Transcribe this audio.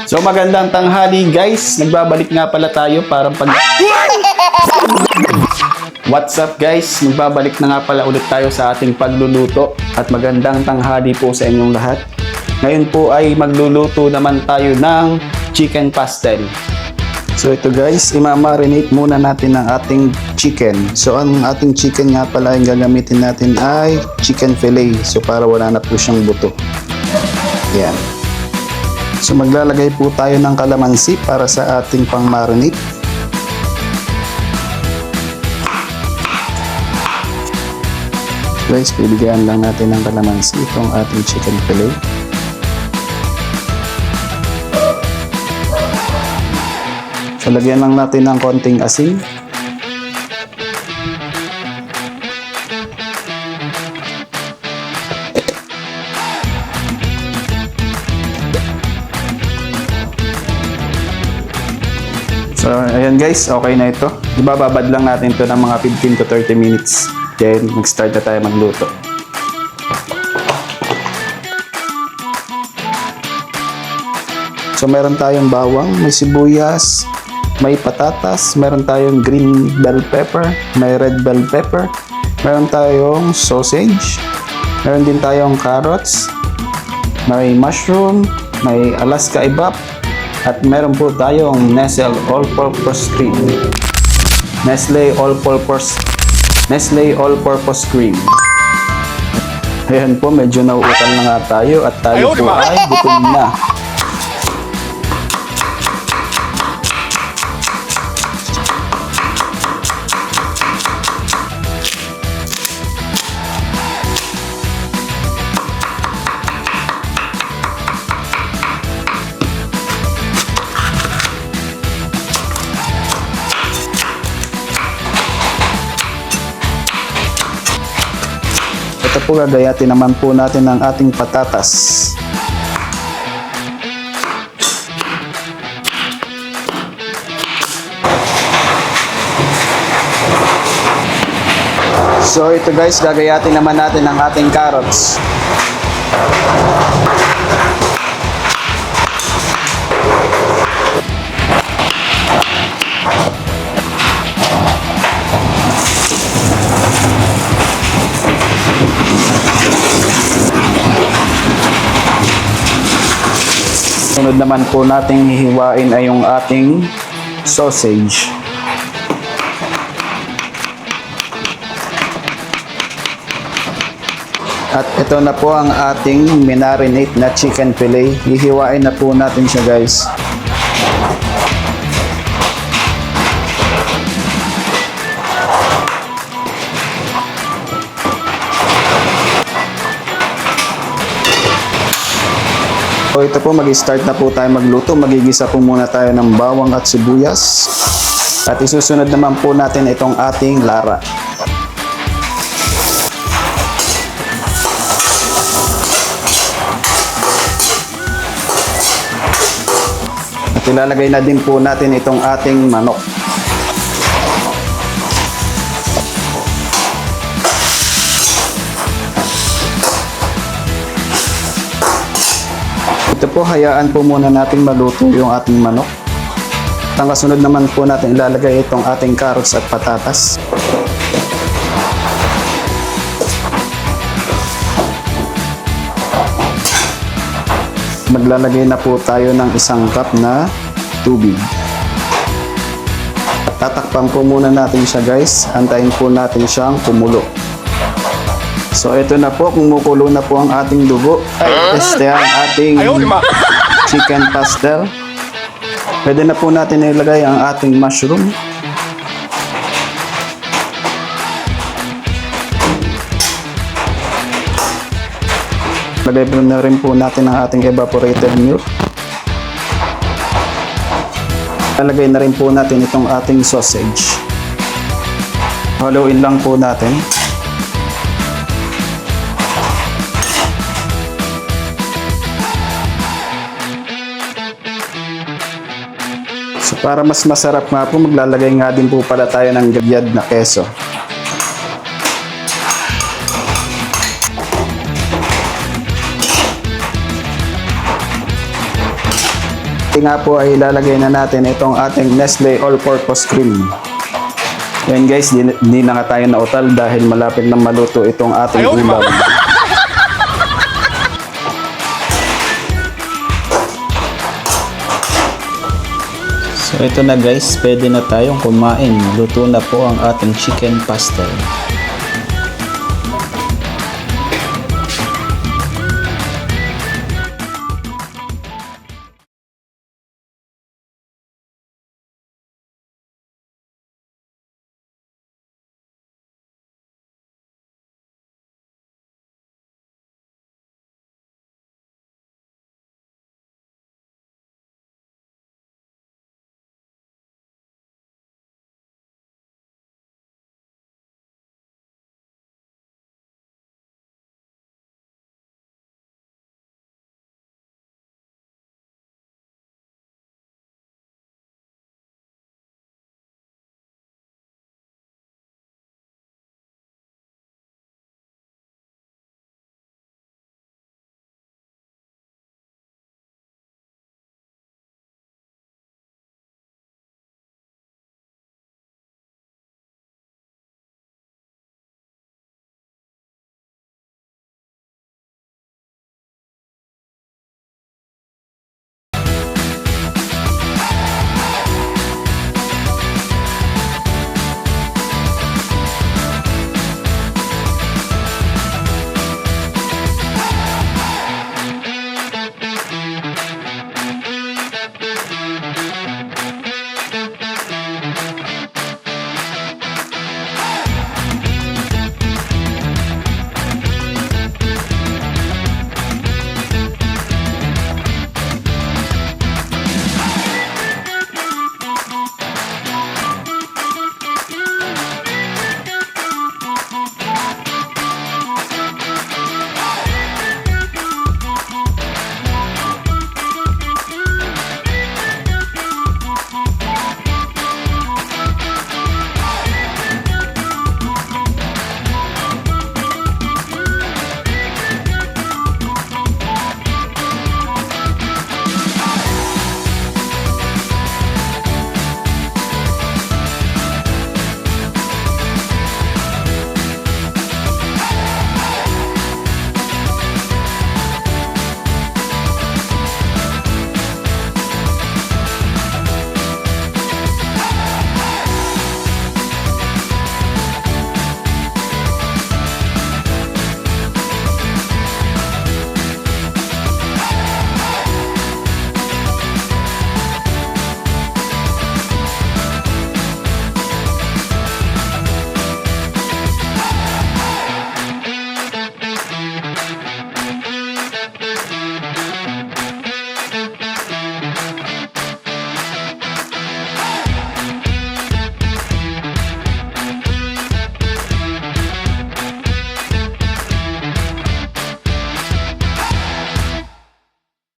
So magandang tanghali guys, nagbabalik nga pala tayo para What's up guys, nagbabalik na nga pala ulit tayo sa ating pagluluto at magandang tanghali po sa inyong lahat. Ngayon po ay magluluto naman tayo ng chicken pastel. So ito guys, imamarinate muna natin ang ating chicken. So ang ating chicken nga pala ay gagamitin natin ay chicken fillet. So para wala na po siyang buto. Yan. So maglalagay po tayo ng kalamansi para sa ating pang-marinate. Guys, bibigyan lang natin ng kalamansi itong ating chicken fillet. So lagyan lang natin ng konting asin. So, ayan guys, okay na ito. Ibababad lang natin ito ng mga 15 to 30 minutes. Then, mag-start na tayo magluto. So, meron tayong bawang, may sibuyas, may patatas, meron tayong green bell pepper, may red bell pepper, meron tayong sausage, meron din tayong carrots, may mushroom, may Alaska ibap, at meron po tayong Nestle All-Purpose Cream. Nestle All-Purpose Cream. Ayan po, medyo nauutal na nga tayo at tayo po ay gutom na. Ito po, gagayatin naman po natin ang ating patatas. So ito guys, gagayatin naman natin ang ating carrots. Sunod naman po nating hihiwain ay yung ating sausage. At ito na po ang ating minarinate na chicken fillet. Hihiwain na po natin siya guys. So ito po, mag-start na po tayo magluto. Magigisa po muna tayo ng bawang at sibuyas. At isusunod naman po natin itong ating lara. At ilalagay na din po natin itong ating manok. Ito po, hayaan po muna natin maluto yung ating manok. At ang kasunod naman po natin ilalagay itong ating carrots at patatas. Maglalagay na po tayo ng 1 cup na tubig. Tatakpan po muna natin siya guys. Antayin po natin siyang kumulo. So ito na po, kumukulo na po ang ating dugo. Este ang ating chicken pastel. Pwede na po natin ilagay ang ating mushroom. Lagay na rin po natin ang ating evaporated milk. Lalagay na rin po natin itong ating sausage. Haluin lang po natin. So para mas masarap nga po, maglalagay nga din po pala tayo ng gabyad na keso. nga po ay ilalagay na natin itong ating Nestle All-Purpose Cream. Yan guys, di na nga tayo nautal dahil malapit na maluto itong ating ulam. So ito na guys, pwede na tayong kumain. Luto na po ang ating chicken pastel.